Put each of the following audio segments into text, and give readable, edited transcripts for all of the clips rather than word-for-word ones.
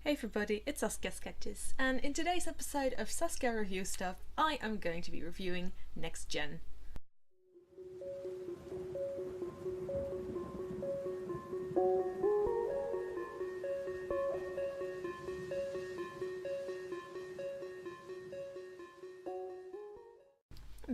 Hey everybody, it's SaskiaSketches, and in today's episode of Saskia Review Stuff, I am going to be reviewing Next Gen.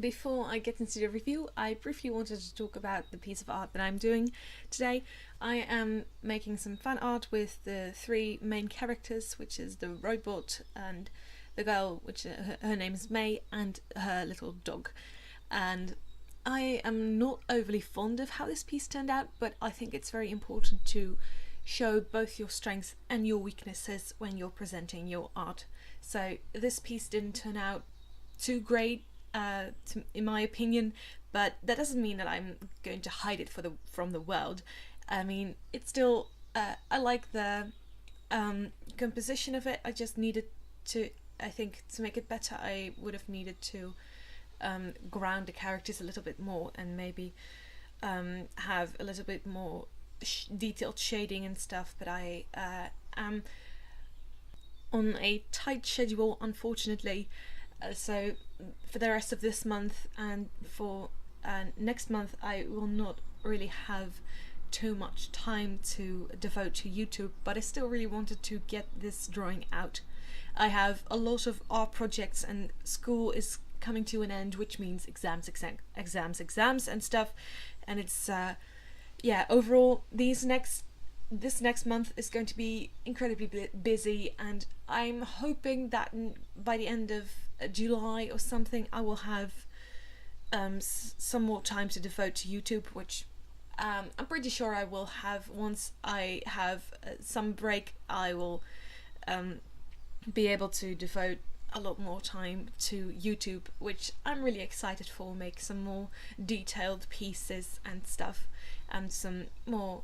Before I get into the review, I briefly wanted to talk about the piece of art that I'm doing today. I am making some fan art with the three main characters, which is the robot and the girl, which her name is May, and her little dog. And I am not overly fond of how this piece turned out, but I think it's very important to show both your strengths and your weaknesses when you're presenting your art. So this piece didn't turn out too great, in my opinion, but that doesn't mean that I'm going to hide it from the world. I mean, it's still I like the composition of it. I just needed to, I think, to make it better, I would have needed to ground the characters a little bit more and maybe have a little bit more detailed shading and stuff, but I am on a tight schedule, unfortunately. So for the rest of this month and for next month, I will not really have too much time to devote to YouTube, but I still really wanted to get this drawing out. I have a lot of art projects and school is coming to an end, which means exams and stuff, and it's yeah, overall this next month is going to be incredibly busy, and I'm hoping that by the end of July or something I will have some more time to devote to YouTube, which I'm pretty sure I will have. Once I have some break, I will be able to devote a lot more time to YouTube, which I'm really excited for. Make some more detailed pieces and stuff, and some more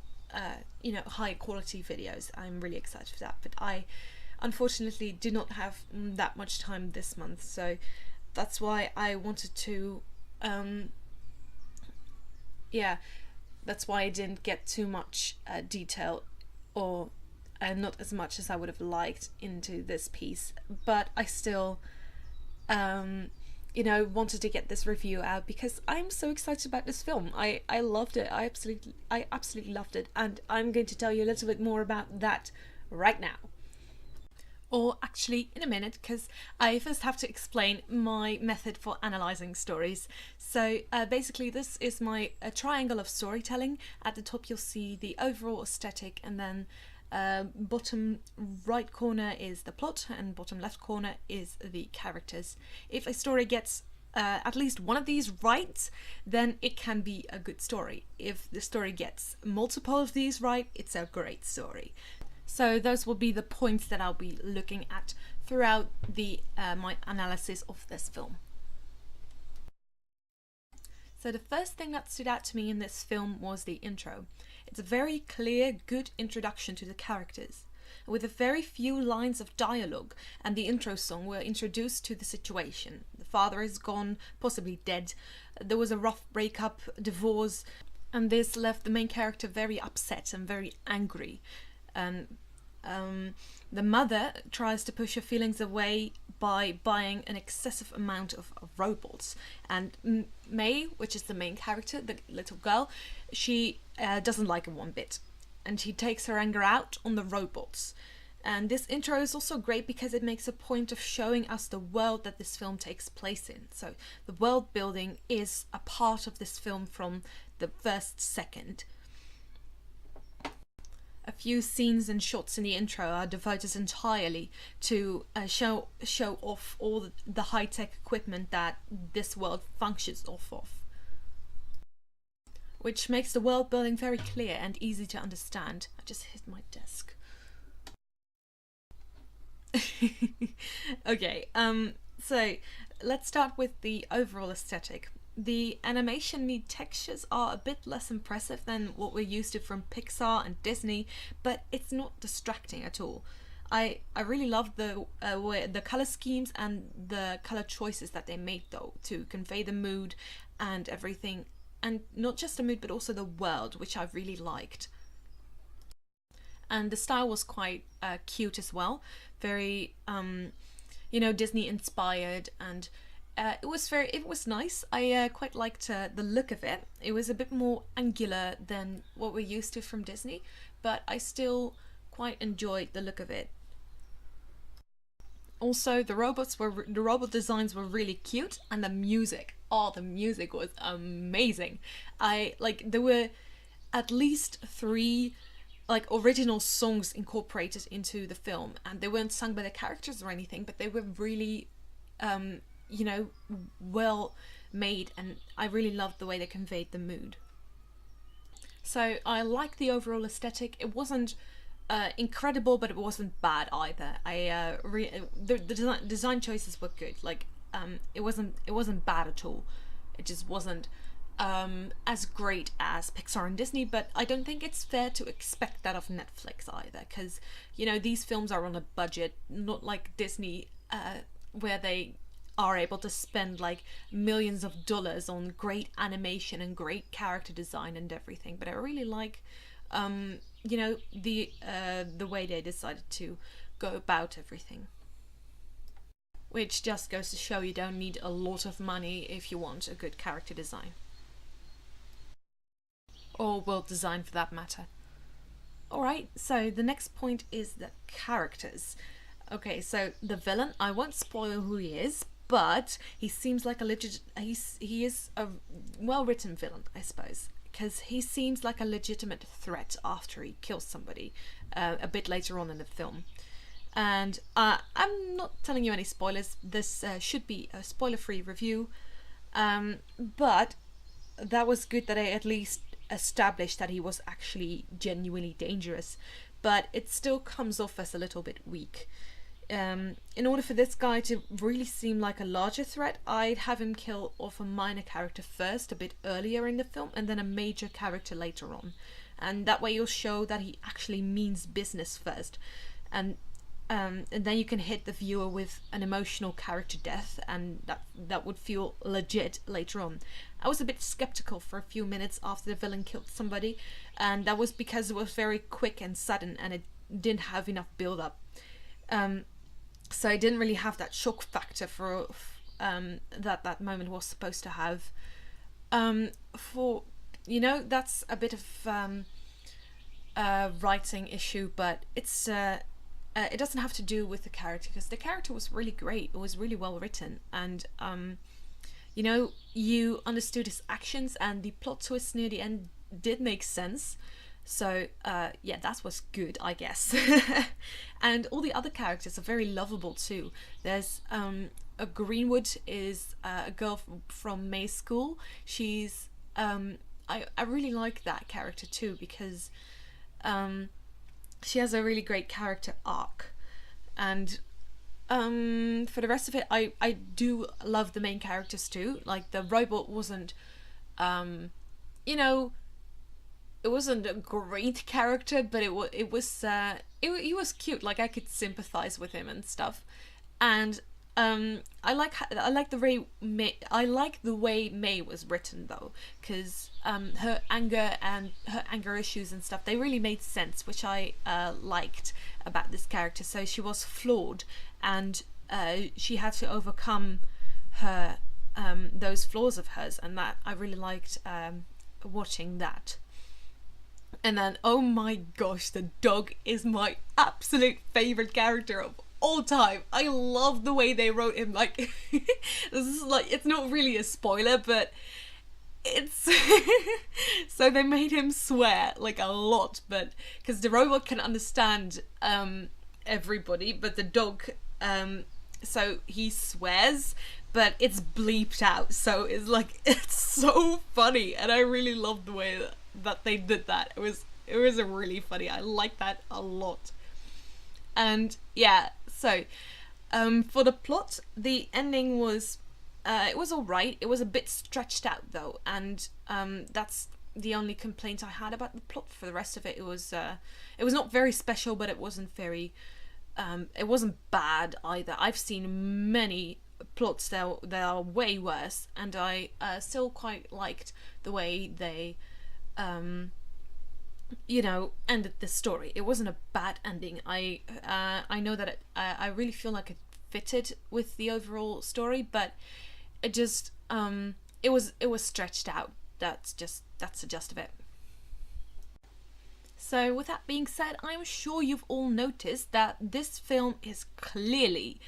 you know, high quality videos. I'm really excited for that, but I unfortunately did not have that much time this month, so that's why I wanted to yeah, that's why I didn't get too much detail, or not as much as I would have liked into this piece, but I still you know, wanted to get this review out because I'm so excited about this film. I loved it. I absolutely loved it, and I'm going to tell you a little bit more about that right now. Or actually in a minute, because I first have to explain my method for analysing stories. So basically this is my triangle of storytelling. At the top you'll see the overall aesthetic, and then bottom right corner is the plot and bottom left corner is the characters. If a story gets at least one of these right, then it can be a good story. If the story gets multiple of these right, it's a great story. So those will be the points that I'll be looking at throughout the my analysis of this film. So the first thing that stood out to me in this film was the intro. It's a very clear, good introduction to the characters. With a very few lines of dialogue and the intro song, we're introduced to the situation. The father is gone, possibly dead. There was a rough breakup, divorce, and this left the main character very upset and very angry. The mother tries to push her feelings away by buying an excessive amount of robots, and May, which is the main character, the little girl, she doesn't like it one bit, and she takes her anger out on the robots. And this intro is also great because it makes a point of showing us the world that this film takes place in. So the world building is a part of this film from the first second. A few scenes and shots in the intro are devoted entirely to show off all the high-tech equipment that this world functions off of, which makes the world building very clear and easy to understand. I just hit my desk. Okay, so let's start with the overall aesthetic. The animation need textures are a bit less impressive than what we're used to from Pixar and Disney, but it's not distracting at all. I really love the color schemes and the color choices that they made, though, to convey the mood and everything, and not just the mood but also the world, which I really liked. and the style was quite cute as well, very you know, Disney inspired, and it was nice. I quite liked the look of it. It was a bit more angular than what we're used to from Disney, but I still quite enjoyed the look of it. Also, the robot designs were really cute, and the music. Oh, the music was amazing. I like there were at least three like original songs incorporated into the film, and they weren't sung by the characters or anything, but they were really you know, well made, and I really loved the way they conveyed the mood. So I like the overall aesthetic. It wasn't incredible, but it wasn't bad either. The design choices were good. Like it wasn't bad at all. It just wasn't as great as Pixar and Disney, but I don't think it's fair to expect that of Netflix either, because you know, these films are on a budget, not like Disney, where they are able to spend like millions of dollars on great animation and great character design and everything. But I really like you know, the way they decided to go about everything, which just goes to show you don't need a lot of money if you want a good character design, or world design for that matter. Alright, so the next point is the characters. Okay, so the villain, I won't spoil who he is, but he seems like a he is a well-written villain, I suppose, because he seems like a legitimate threat after he kills somebody a bit later on in the film. And I'm not telling you any spoilers. This should be a spoiler-free review, but that was good that I at least established that he was actually genuinely dangerous, but it still comes off as a little bit weak. In order for this guy to really seem like a larger threat, I'd have him kill off a minor character first, a bit earlier in the film, and then a major character later on. And that way you'll show that he actually means business first. And then you can hit the viewer with an emotional character death, and that would feel legit later on. I was a bit skeptical for a few minutes after the villain killed somebody, and that was because it was very quick and sudden, and it didn't have enough build-up. So I didn't really have that shock factor for that moment was supposed to have. For you know, that's a bit of a writing issue, but it's it doesn't have to do with the character, because the character was really great. It was really well written, and you know, you understood his actions, and the plot twist near the end did make sense. So yeah, that was good, I guess. And all the other characters are very lovable too. There's a Greenwood is a girl from May's school. She's I really like that character too, because she has a really great character arc. And for the rest of it, I do love the main characters too. Like the robot wasn't you know, it wasn't a great character, but he was cute. Like I could sympathize with him and stuff. And I like the way May was written though, because her anger issues and stuff, they really made sense, which I liked about this character. So she was flawed, and she had to overcome her those flaws of hers, and that I really liked watching that. And then, oh my gosh, the dog is my absolute favorite character of all time. I love the way they wrote him. Like, this is like, it's not really a spoiler, but it's so they made him swear like a lot, but because the robot can understand everybody, but the dog so he swears, but it's bleeped out, so it's like, it's so funny, and I really love the way that they did that. It was a really funny. I like that a lot. And yeah, so for the plot, the ending was it was alright. It was a bit stretched out though, and that's the only complaint I had about the plot. For the rest of it, it was not very special, but it wasn't very it wasn't bad either. I've seen many plots that are way worse, and I still quite liked the way they you know, ended the story. It wasn't a bad ending. I know that I really feel like it fitted with the overall story, but it just it was stretched out. That's the gist of it. So with that being said, I'm sure you've all noticed that this film is clearly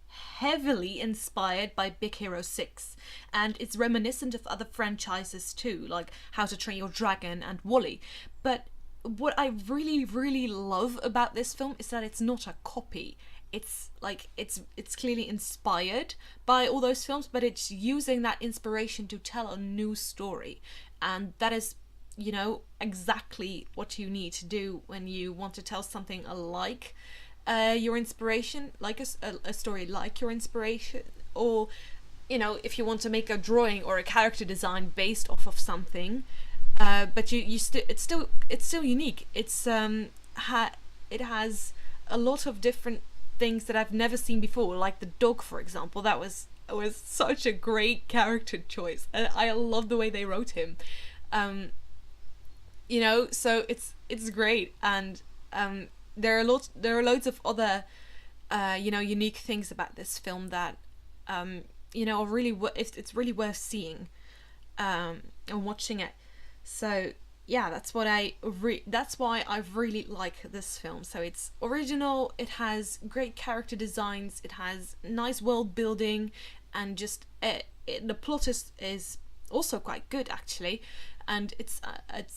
heavily inspired by Big Hero 6, and it's reminiscent of other franchises too, like How to Train Your Dragon and Wall-E. But what I really love about this film is that it's not a copy. It's like it's clearly inspired by all those films, but it's using that inspiration to tell a new story, and that is, you know, exactly what you need to do when you want to tell something like your inspiration, like a story like your inspiration, or, you know, if you want to make a drawing or a character design based off of something, but it's still unique. It's it has a lot of different things that I've never seen before, like the dog, for example. That was such a great character choice. I love the way they wrote him. You know, so it's great, and there are loads of other you know, unique things about this film that you know, are really it's really worth seeing and watching it. So yeah, that's why I really like this film. So it's original, it has great character designs, it has nice world building, and just the plot is also quite good actually, and it's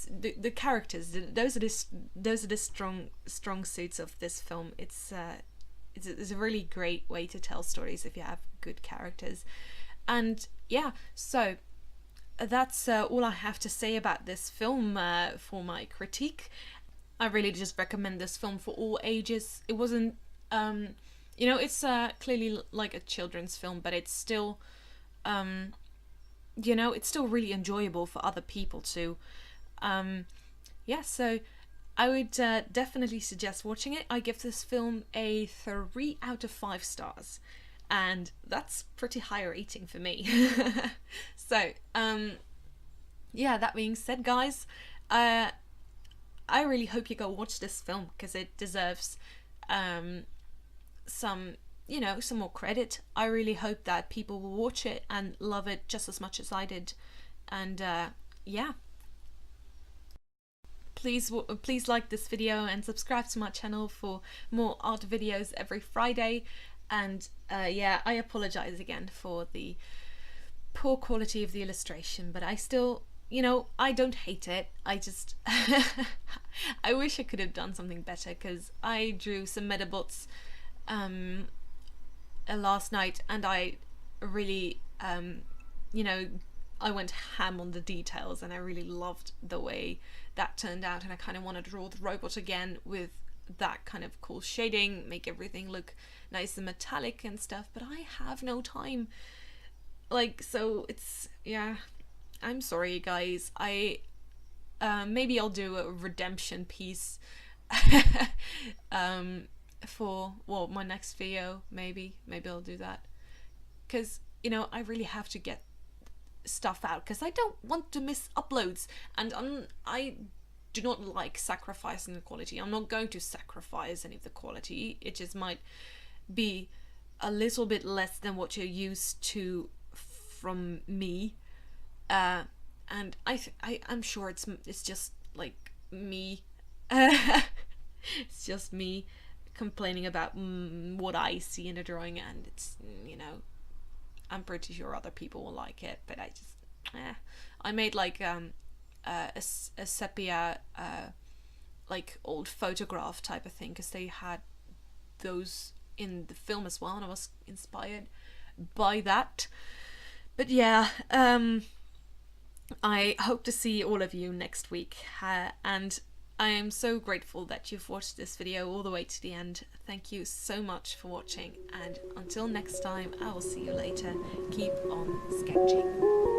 the characters, those are the strong suits of this film. It's a really great way to tell stories if you have good characters. And yeah, so that's all I have to say about this film for my critique. I really just recommend this film for all ages. It wasn't you know, it's clearly like a children's film, but it's still you know, it's still really enjoyable for other people too. Yeah, so I would definitely suggest watching it. I give this film a 3 out of 5 stars, and that's pretty high rating for me. So yeah, that being said, guys, I really hope you go watch this film, because it deserves some, you know, some more credit. I really hope that people will watch it and love it just as much as I did. And yeah, please like this video and subscribe to my channel for more art videos every Friday. And yeah, I apologize again for the poor quality of the illustration, but I still, you know, I don't hate it. I just I wish I could have done something better, because I drew some Metabots last night, and I really you know, I went ham on the details, and I really loved the way that turned out, and I kind of want to draw the robot again with that kind of cool shading, make everything look nice and metallic and stuff, but I have no time. Like, so it's, yeah, I'm sorry guys. I maybe I'll do a redemption piece for, well, my next video. Maybe I'll do that, because, you know, I really have to get stuff out, because I don't want to miss uploads, and I do not like sacrificing the quality. I'm not going to sacrifice any of the quality. It just might be a little bit less than what you're used to from me, and I'm sure it's just like me. It's just me complaining about what I see in a drawing, and it's, you know, I'm pretty sure other people will like it, but I just I made like a sepia like old photograph type of thing, because they had those in the film as well, and I was inspired by that. But yeah, I hope to see all of you next week, and I am so grateful that you've watched this video all the way to the end. Thank you so much for watching, and until next time, I will see you later. Keep on sketching.